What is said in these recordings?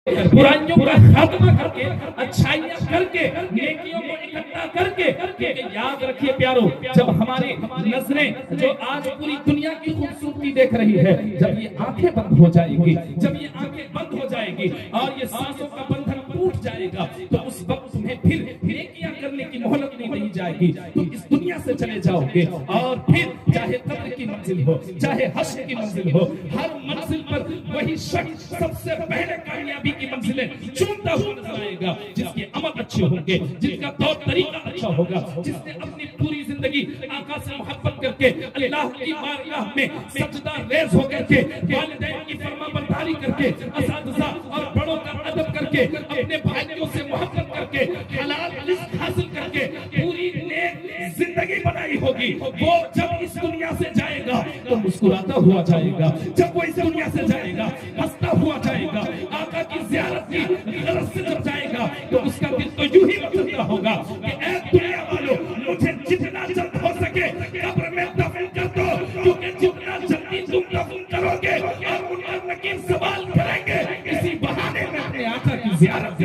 برائیوں کا خاتمہ کر کے اچھائیاں کر کے نیکیوں کو اکٹھا کر کے یاد رکھیے پیارو، جب ہماری نظریں جو آج پوری دنیا کی خوبصورتی دیکھ رہی ہے، جب یہ آنکھیں بند ہو جائیں گی، جب یہ آنکھیں بند ہو جائے گی اور یہ سانسوں کا بندھن ٹوٹ جائے گا، تو اس وقت تمہیں پھر نیکیاں کرنے کی مہلت نہیں دی جائے گی، تم اس دنیا سے چلے جاؤ گے، اور پھر چاہے قبر کی منزل ہو، چاہے حشر کی منزل ہو، ہر منزل پر وہی شخص سب سے پہلے کامیابی کی منزلیں چونتا ہوا نظر آئے گا، جس کے عمل اچھے ہوں گے، جس کا طور طریقہ اچھا ہوگا، جس نے اپنی پوری زندگی آقا سے محبت کر کے اللہ کی بارگاہ میں سجدہ ریز ہو کر کے، والدین کی فرما برداری کر کے، اساتذہ اور بڑوں کا ادب کر کے، اپنے بھائیوں سے محبت کر کے، حلال رزق حاصل کر کے پوری نیک زندگی بنائی ہوگی، وہ جب اس دنیا سے جائے گا تو مسکراتا ہوا جائے گا، جب وہ اس دنیا سے جائے گا ہنستا ہوا جائے گا، آقا کی زیارت کی غرض سے جب جائے گا تو اس کا دل تو یوں ہی مچلتا ہوگا کہ اے دنیا والوں، مجھے جتنا جلد ہو سکے قبر میں دفن کر دو، کیونکہ جتنا جلدی تم دفن کرو گے اور منکر نکیر سوال کریں گے، اسی بہانے میں اپنے آقا کی زیارت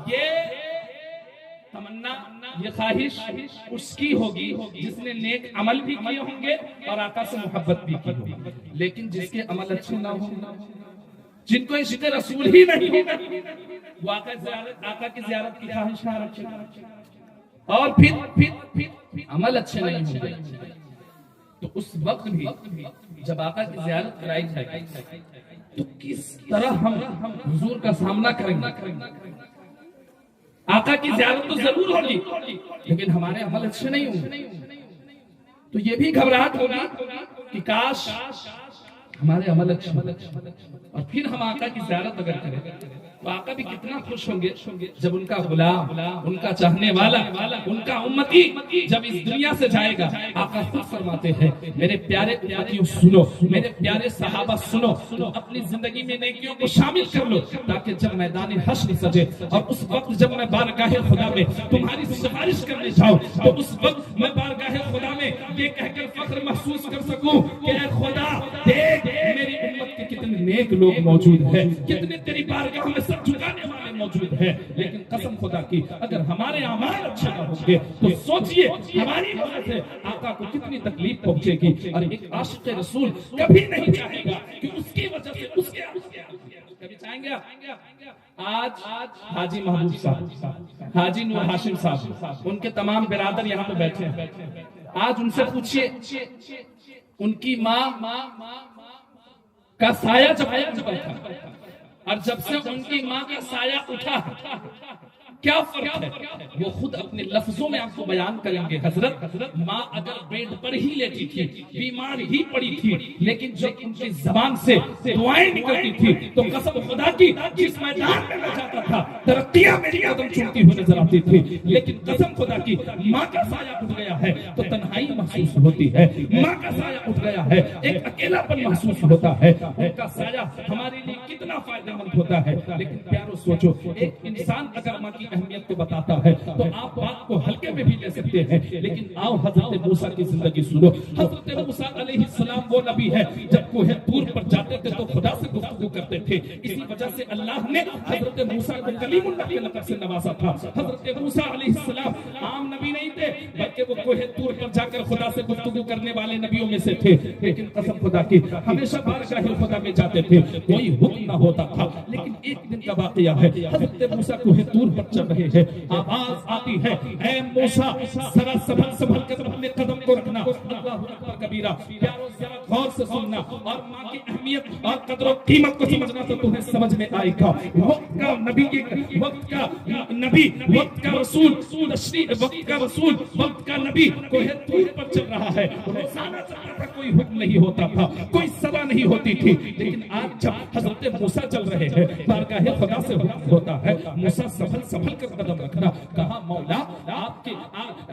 یہ تمنا، یہ خواہش اس کی ہوگی جس نے نیک عمل بھی کیے ہوں گے اور آقا سے محبت بھی کی ہوگی، لیکن جس کے عمل اچھے نہ ہوں، جن کو عشق رسول ہی نہیں ہوگا، وہ آقا کی زیارت کی خواہش نہ رکھے، اور پھر عمل اچھے نہیں ہوں گے، تو اس وقت بھی جب آقا کی زیارت کرائی جائے گی تو کس طرح ہم حضور کا سامنا کریں گے؟ آقا کی زیارت تو ضرور ہوگی لیکن ہمارے عمل اچھے نہیں ہوں گے، تو یہ بھی گھبراہٹ ہوگی کہ کاش ہمارے عمل اچھے ہوں، اور پھر ہم آقا کی زیارت اگر کریں تو آقا بھی کتنا خوش ہوں گے جب ان کا غلام، ان کا چاہنے والا، ان کا امتی جب اس دنیا سے جائے گا۔ آقا خود فرماتے ہیں میرے پیارے امتیوں سنو، میرے پیارے صحابہ سنو، اپنی زندگی میں نیکیوں کو شامل کر لو تاکہ جب میدان حشر سجے اور اس وقت جب میں بارگاہ خدا میں تمہاری سفارش کرنے جاؤں تو اس وقت میں بارگاہ خدا میں یہ کہہ کر فخر محسوس کر سکوں کہ اے خدا دیکھ میری امت کے کتنے نیک لوگ موجود ہیں، کتنے تیری بارگاہ میں سر جھکانے والے موجود ہیں، لیکن قسم خدا کی اگر ہمارے اعمال اچھے نہ ہوں گے تو سوچئے ہماری وجہ سے آقا کو کتنی تکلیف پہنچے گی، اور ایک عاشق رسول کبھی نہیں چاہے گا کہ اس کی وجہ سے اس کے کبھی چاہیں گے۔ آج حاجی محبوب صاحب، حاجی نور ہاشم صاحب، ان کے تمام برادر یہاں پہ بیٹھے ہیں، آج ان سے پوچھئے ان کی ماں کا سایہ جب پر تھا اور جب سے ان کی ماں کا سایہ اٹھا کیا فرق ہے، وہ خود اپنے لفظوں میں آپ کو بیان کریں گے۔ حضرت ماں اگر بیڈ پر ہی لیٹی تھی، بیمار ہی پڑی تھی، لیکن جب ان کی زبان سے دعائیں نکلتی تھی تو قسم خدا کی جس میدان میں میں جاتا تھا ترقیاں میری قدم چومتی ہوئی نظر آتی تھی، لیکن قسم خدا کی ماں کا سایہ اٹھ گیا ہے تو تنہائی محسوس ہوتی ہے، ماں کا سایہ اٹھ گیا ہے ایک اکیلا پن محسوس ہوتا ہے، ان کا سایہ ہمارے لیے کتنا فائدہ مند ہوتا ہے۔ لیکن پیارو سوچو، ایک انسان اگر ماں کی اہمیت کو بتاتا ہے تو آپ بات کو ہلکے میں بھی لے سکتے ہیں، لیکن آؤ حضرت موسیٰ کی زندگی سنو۔ حضرت موسیٰ علیہ السلام وہ نبی ہے جب کوہ طور پر جاتے تھے تو خدا سے گفتگو کرتے تھے، اسی وجہ سے اللہ نے حضرت موسیٰ کو کلیم اللہ کے لقب سے نوازا تھا۔ حضرت موسیٰ علیہ السلام عام نبی نہیں تھے بلکہ وہ کوہ طور پر جا کر خدا سے گفتگو کرنے والے نبیوں میں سے تھے، لیکن قسم خدا کی ہمیشہ بارگاہ خدا میں جاتے تھے، کوئی حکم نہ ہوتا تھا، لیکن ایک دن کا واقعہ ہے، حضرت موسیٰ کوہ طور پر چل رہے ہیں، آواز آتی ہے اے موسیٰ ذرا سنبھل کر اپنے قدم کو رکھنا، اللہ اکبر کبیرہ۔ پیارو ذرا غور سے سننا اور ماں کی اہمیت اور قدر و قیمت کو سمجھنا تو تمہیں سمجھ میں آئے گا۔ وقت کا نبی، وقت کا نبی، وقت کا رسول، وقت کا رسول، وقت کا نبی کوہ طور پر چل رہا ہے، روزانہ چلتا تھا، کوئی حکم نہیں ہوتا تھا، کوئی سزا نہیں ہوتی تھی، لیکن آج جب حضرت موسیٰ چل رہے ہیں بارگاہ خدا سے حکم ہوتا ہے موسیٰ سنبھل کر قدم رکھنا۔ کہا مولا آپ کے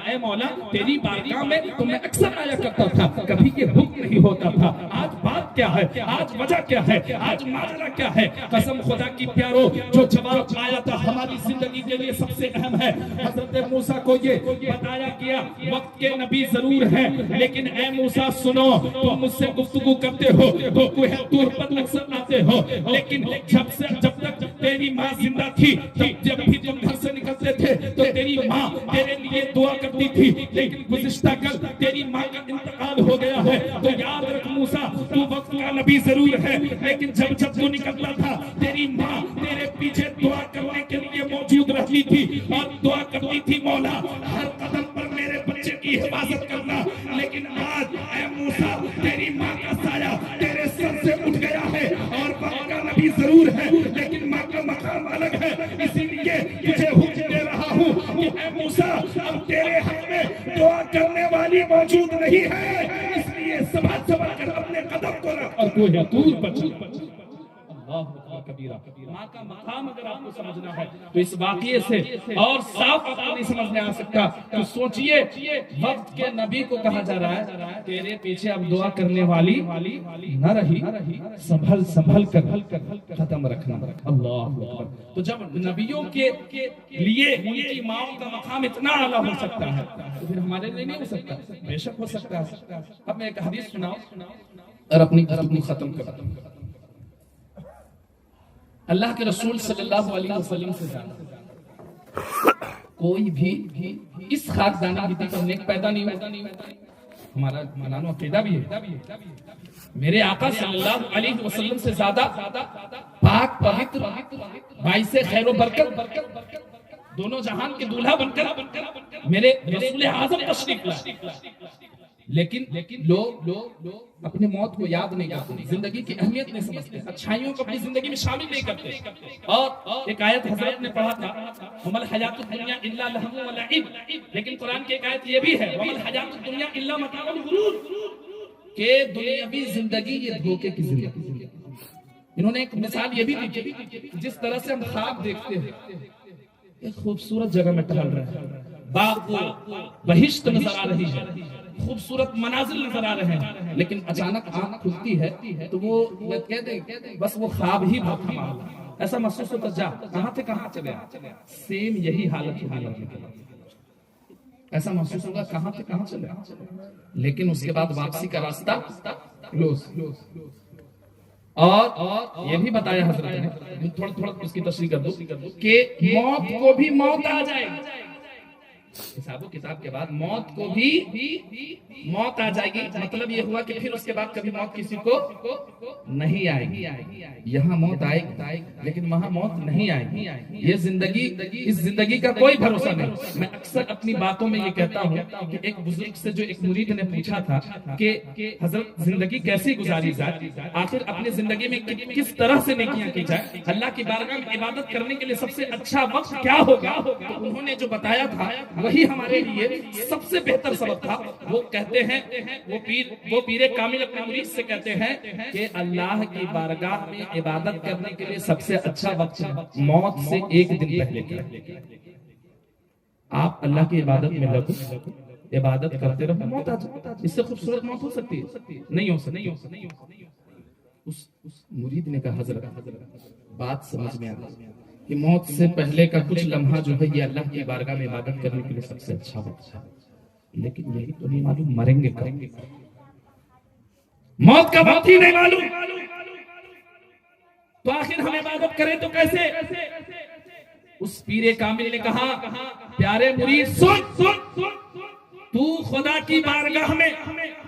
اے مولا تیری بارگاہ میں تو میں اکثر آیا کرتا تھا، کبھی یہ حکم نہیں ہوتا تھا، آج بات کیا ہے، آج وجہ کیا ہے، آج ماجرا کیا ہے؟ قسم خدا کی پیارو جو جواب آیا تھا ہماری زندگی کے لیے سب سے اہم ہے۔ حضرت موسیٰ کو یہ بتایا گیا وقت کے نبی ضرور ہیں لیکن اے موسیٰ سنو، تم مجھ سے گفتگو کرتے ہو تو کوہ طور پر اکثر آتے ہو، لیکن جب ماں زندہ تھی جب بھی تم گھر سے نکلتے تھے تو تیری ماں تیرے لیے دعا کرتی تھی، لیکن گزشتہ کل تیری ماں کا انتقال ہو گیا ہے، تو یاد رکھ موسیٰ تو وقت کا نبی ضرور ہے، لیکن جب تو نکلتا تھا تیری ماں تیرے پیچھے دعا کرنے کے لیے موجود رہتی تھی اور دعا کرتی تھی مولا ہر قدم پر میرے بچے کی حفاظت کرنا۔ لیکن آج اے موسیٰ تیری ماں کا سایہ تیرے سر سے اٹھ گیا ہے، اور وقت کا نبی ضرور ہے لیکن ماں کا مقام الگ ہے، اسی لیے تجھے حکم دے رہا ہوں کہ اے موسیٰ اب تیرے حق میں دعا کرنے والی موجود نہیں ہے، اس لیے سنبھال کر اپنے قدم کو رکھ اور کوہ طور پر چل۔ اللہ اکبر کبیرہ۔ ماں کا مقام اگر آپ کو سمجھنا ہے تو اس واقعے سے اور صاف آپ کو نہیں سمجھ میں آ سکتا، تو سوچئے وقت کے نبی کو کہا جا رہا ہے تیرے پیچھے اب دعا کرنے والی نہ رہی، سنبھل کر قدم رکھنا۔ اللہ اکبر۔ تو جب نبیوں کے لیے ان کی ماؤں کا مقام اتنا اعلیٰ ہو سکتا ہے تو پھر ہمارے لیے نہیں ہو سکتا؟ بے شک ہو سکتا ہے۔ اب میں ایک حدیث سناؤں اور اپنی گفتگو ختم کرتا ہوں۔ اللہ کے رسول صلی اللہ علیہ وسلم سے زیادہ کوئی بھی اس خاکدانی گدی پر نیک پیدا نہیں ہوتا۔ ہمارا منانو عقیدہ بھی ہے میرے آقا صلی اللہ علیہ وسلم سے زیادہ پاک پوتر باعث خیر و برکت دونوں جہان کے دولہا بن کر میرے رسول اعظم تشریف لائے، لیکن لوگ اپنی موت کو یاد نہیں کرتے، زندگی کی اہمیت نہیں سمجھتے، اچھائیوں کو اپنی زندگی میں شامل نہیں کرتے۔ اور ایک آیت حضرت نے پڑھا تھا وَمَا الْحَيَاةُ الدُّنْيَا إِلَّا لَهْوٌ وَلَعِبٌ، لیکن قرآن کی ایک آیت یہ بھی ہے وَمَا الْحَيَاةُ الدُّنْيَا إِلَّا مَتَاعُ الْغُرُورِ، کہ دنیاوی زندگی یہ دھوکے کی زندگی۔ انہوں نے ایک مثال یہ بھی دی جس طرح سے ہم خواب دیکھتے ہیں، ایک خوبصورت جگہ میں ٹہل رہے ہیں، باغ بہشت نظر آ رہی ہے، خوبصورت مناظر نظر آ رہے ہیں، لیکن اچانک آنکھ کھلتی ہے تو وہ کہتے ہیں بس وہ خواب ہی بہت ہمارا، ایسا محسوس ہوتا جا کہاں تھے کہاں چلے، سیم یہی حالت ہوگی، ایسا محسوس ہوگا کہاں تھے کہاں چلے، لیکن اس کے بعد واپسی کا راستہ کلوز۔ اور یہ بھی بتایا حضرت نے، تھوڑا اس کی تشریح کر دو کہ موت کو بھی موت آ جائے، حساب و کتاب کے بعد موت کو بھی موت آ جائے گی، مطلب یہ ہوا کہ پھر اس کے بعد کبھی موت کسی کو نہیں آئے گی۔ یہاں موت آئے گی لیکن وہاں موت نہیں آئے گی۔ یہ زندگی، اس زندگی کا کوئی بھروسہ نہیں۔ میں اکثر اپنی باتوں میں یہ کہتا ہوں کہ ایک بزرگ سے جو ایک مرید نے پوچھا تھا کہ حضرت زندگی کیسے گزاری جائے، آخر اپنی زندگی میں کس طرح سے نیکیاں کی جائے، اللہ کی بارگاہ میں عبادت کرنے کے لیے سب سے اچھا وقت کیا ہوگا، تو انہوں نے جو بتایا تھا وہی ہمارے لیے سب سے بہتر سبب تھا۔ وہ کہتے ہیں، وہ پیر کامل اپنے مرید سے کہتے ہیں کہ اللہ کی بارگاہ میں عبادت کرنے کے لیے سب سے اچھا وقت موت سے ایک دن پہلے کا۔ آپ اللہ کی عبادت میں لگو، عبادت کرتے رہو، موت آ جائے، اس سے خوبصورت موت ہو سکتی ہے؟ نہیں ہو سکتی۔ اس مرید نے کہا حضرت بات سمجھ میں آ گئی کہ موت سے پہلے کا کچھ لمحہ جو ہے یہ اللہ کی بارگاہ میں عبادت کرنے کے لیے سب سے اچھا وقت ہے، لیکن یہی تو نہیں معلوم مریں گے کب، موت کا وقت ہی نہیں معلوم، تو آخر ہم عبادت کریں تو کیسے؟ اس پیر کامل نے کہا پیارے مرید سن، تو خدا کی بارگاہ میں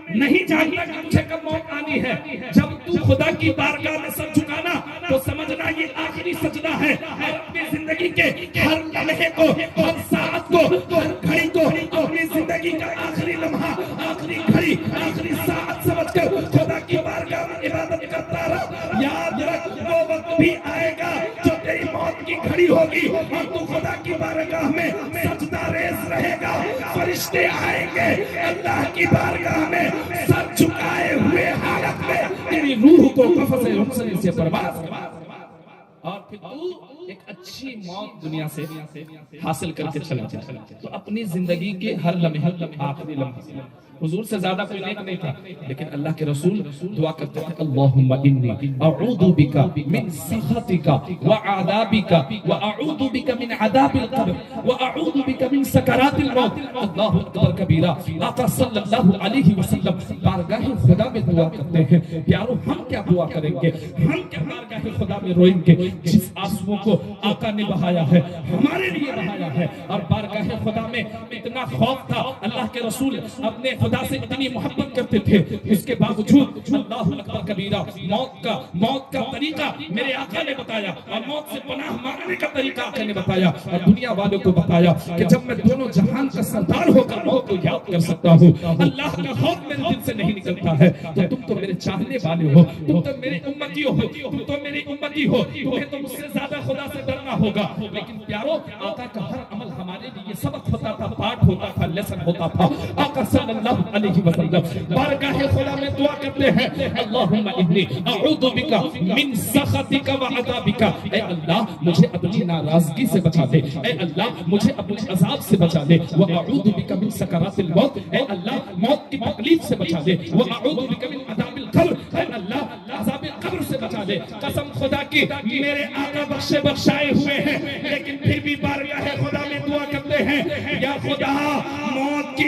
نہیں جانتا کہ تجھے کب موت آنی ہے، جب تو خدا کی بارگاہ میں سر جھکانا تو سمجھنا یہ آخری سجدہ ہے، اور اپنی زندگی کے ہر لمحے کو، ہر ساعت کو، ہر گھڑی کو اپنی زندگی کا آخری لمحہ، آخری گھڑی، آخری ساعت سمجھ کر خدا کی بارگاہ میں عبادت کرتا رہا۔ یاد رکھ وہ وقت بھی آئے گا جو تیری موت کی گھڑی ہوگی اور تو خدا کی بارگاہ میں سجدہ ریز رہے گا، فرشتے آئیں گے اللہ کی بارگاہ میں سر جھکائے ہوئے حالت میں تیری روح کو قفس رخصتی سے پرواز اور پھر تو ایک اچھی موت دنیا سے حاصل کر کے چلا جائے۔ تو اپنی زندگی کے ہر لمحے آخری لمحے، حضور سے زیادہ کوئی نیک نہیں تھا، لیکن اللہ کے رسول دعا کرتے تھے اللہم انی اعوذ بک من سخطک وعذابک واعوذ بک من عذاب القبر واعوذ بک من سکرات الموت۔ اللہ اکبر کبیرہ۔ آقا صلی اللہ علیہ وسلم بارگاہ خدا میں دعا کرتے ہیں۔ پیارو ہم کیا دعا کریں گے، ہم کیا بارگاہ خدا میں روئیں گے، جس آنسوؤں کو آقا نے بہایا ہے ہمارے لیے بہایا ہے، اور بارگاہ خدا میں اتنا خوف تھا، اللہ کے رسول اپنے خدا سے اتنی محبت کرتے تھے، اس کے باوجود اللہ اکبر کبیرہ موت کا طریقہ میرے آقا نے بتایا، اور موت سے پناہ مانگنے کا طریقہ آقا نے بتایا، اور دنیا والوں کو بتایا کہ جب میں دونوں جہان کا سردار ہو کر موت کو یاد کر سکتا ہوں، اللہ کا خوف میرے دل سے نہیں نکلتا ہے، تو تم تو میرے چاہنے والے ہو، تم تو میرے امتی ہو، تم تو میری امتی ہو، تمہیں تو مجھ سے زیادہ خدا سے ڈرنا ہوگا۔ لیکن پیارو، آقا کا ہر عمل ہمارے لیے سبق ہوتا تھا، پاٹ ہوتا تھا، لیسن ہوتا تھا۔ آقا صلی اللہ علیہ وسلم بارگاہ خدا میں دعا کرتے ہیں، اللہم انی اعوذ بک من سخطک و عذابک، اے اللہ مجھے اپنی ناراضگی سے بچا دے، اے اللہ مجھے اپنے عذاب سے بچا دے، واعوذ بک من سکرات الموت، اے اللہ موت کی تکلیف سے بچا دے، واعوذ بک من عذاب القبر، اے اللہ عذاب قبر سے بچا دے۔ قسم خدا کی میرے آقا بخشائے ہوئے ہیں، لیکن پھر بھی بارگاہ خدا میں دعا کرتے ہیں، یا خدا موت کی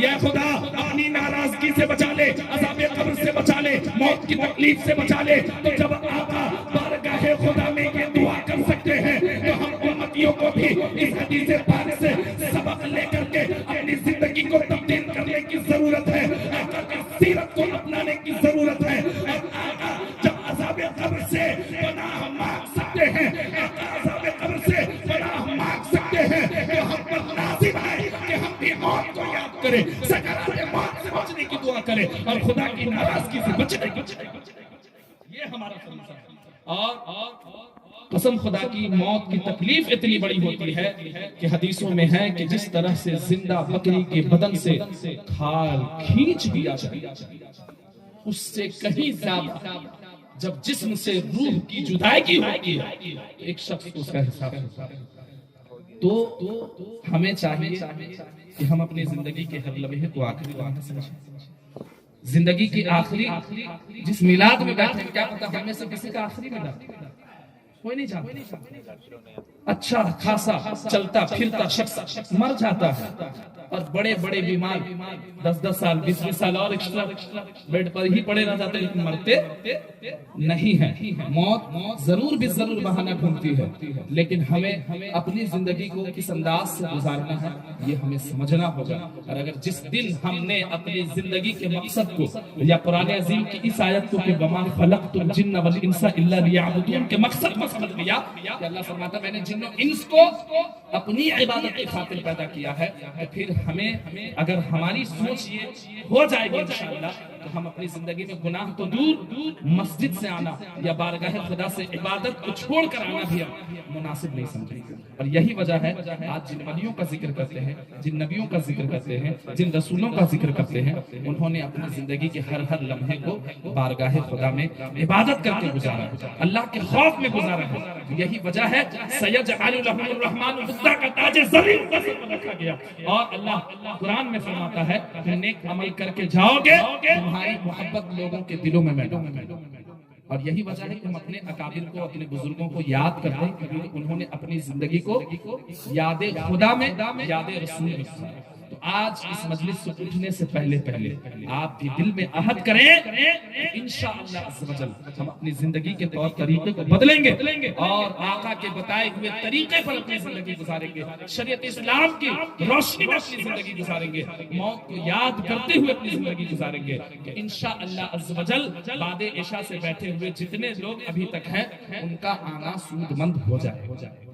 یا خدا اپنی ناراضگی سے بچا لے، عذاب قبر سے بچا لے، موت کی تکلیف سے بچا لے۔ تو جب آقا بارگاہ خدا میں یہ دعا کر سکتے ہیں تو ہم امتیوں کو بھی اس حدیث پاک سے سبق لے کر کے اپنی زندگی کو تبدیل کرنے کی ضرورت ہے، آقا کی سیرت کو اپنانے کی ضرورت ہے۔ اور آقا جب عذاب قبر سے پناہ مانگ سکتے ہیں، آقا عذاب قبر سے پناہ مانگ سکتے ہیں، تو ہم پر لازم ہے کہ ہم بھی موت کو یاد کریں، سکرات موت سے بچنے کی دعا کریں، اور خدا کی ناراضگی سے بچنے کی۔ یہ ہمارا فریضہ ہے۔ اور قسم خدا کی موت کی تکلیف اتنی بڑی ہوتی ہے کہ حدیثوں میں ہے کہ جس طرح سے زندہ بکری کے بدن سے کھال کھینچ دیا جائے، اس سے کہیں زیادہ جب جسم سے روح کی جدائی ہوتی ہے ایک شخص کو اس کا حساب ہوتا ہے۔ تو ہمیں چاہیے کہ ہم اپنی زندگی کے ہر لمحے کو آخری لمحہ سمجھیں۔ زندگی کی آخری جس میلاد میں بیٹھے ہیں، کیا پتا ہمیں سے کسی کا آخری میلاد کوئی نہیں جانتا۔ اچھا خاصا چلتا پھرتا شخص مر جاتا ہے، اور بڑے بڑے بیمار 10 سال 20 سال اور ایکسٹرا بیڈ پر ہی پڑے رہ جاتے، لیکن مرتے نہیں ہیں۔ موت ضرور بھی ضرور بہانہ ڈھونڈتی ہے، لیکن ہمیں اپنی زندگی کو کس انداز سے گزارنا ہے یہ ہمیں سمجھنا ہوگا۔ اور اگر جس دن ہم نے اپنی زندگی کے مقصد کو، یا قرآن عظیم کی اس آیت کو کہ وما خلقت الجن والانس الا لیعبدون کے مقصد کو سمجھ لیا کہ اللہ فرماتا میں نے جن و انس کو اپنی عبادت کی خاطر پیدا کیا ہے، تو پھر ہمیں اگر ہماری سوچ یہ ہو جائے گی انشاءاللہ تو ہم اپنی زندگی میں گناہ تو دور، مسجد سے آنا یا بارگاہ خدا سے عبادت کو چھوڑ کر آنا بھی مناسب نہیں سمجھیں گے۔ اور یہی وجہ ہے آج جن ولیوں کا ذکر کرتے ہیں، جن نبیوں کا ذکر کرتے ہیں، جن رسولوں کا ذکر کرتے ہیں، انہوں نے اپنی زندگی کے ہر لمحے کو بارگاہ خدا میں عبادت کر کے گزارا ہے، اللہ کے خوف میں گزارا ہے۔ یہی وجہ ہے سیجعل لهم الرحمن ودا کا تاج زرین پر رکھا گیا، اور اللہ قرآن میں فرماتا ہے کہ نیک عمل کر کے جاؤ گے تمہاری محبت لوگوں کے دلوں میں ڈالوں گا۔ اور یہی وجہ ہے کہ ہم اپنے اکابر کو، اپنے بزرگوں کو یاد کرتے ہیں، کیونکہ انہوں نے اپنی زندگی کو یاد خدا میں، یاد رسول میں۔ تو آج اس مجلس سے اٹھنے سے پہلے آپ بھی دل میں عہد کریں انشاءاللہ عز و جل ہم اپنی زندگی کے طور طریقے کو بدلیں گے، اور آقا کے بتائے ہوئے طریقے پر اپنی زندگی گزاریں گے، شریعت اسلام کی روشنی میں اپنی زندگی گزاریں گے، موت کو یاد کرتے ہوئے اپنی زندگی گزاریں گے کہ انشاءاللہ عز و جل بعد عشاء سے بیٹھے ہوئے جتنے لوگ ابھی تک ہیں ان کا آنا سود مند ہو جائے۔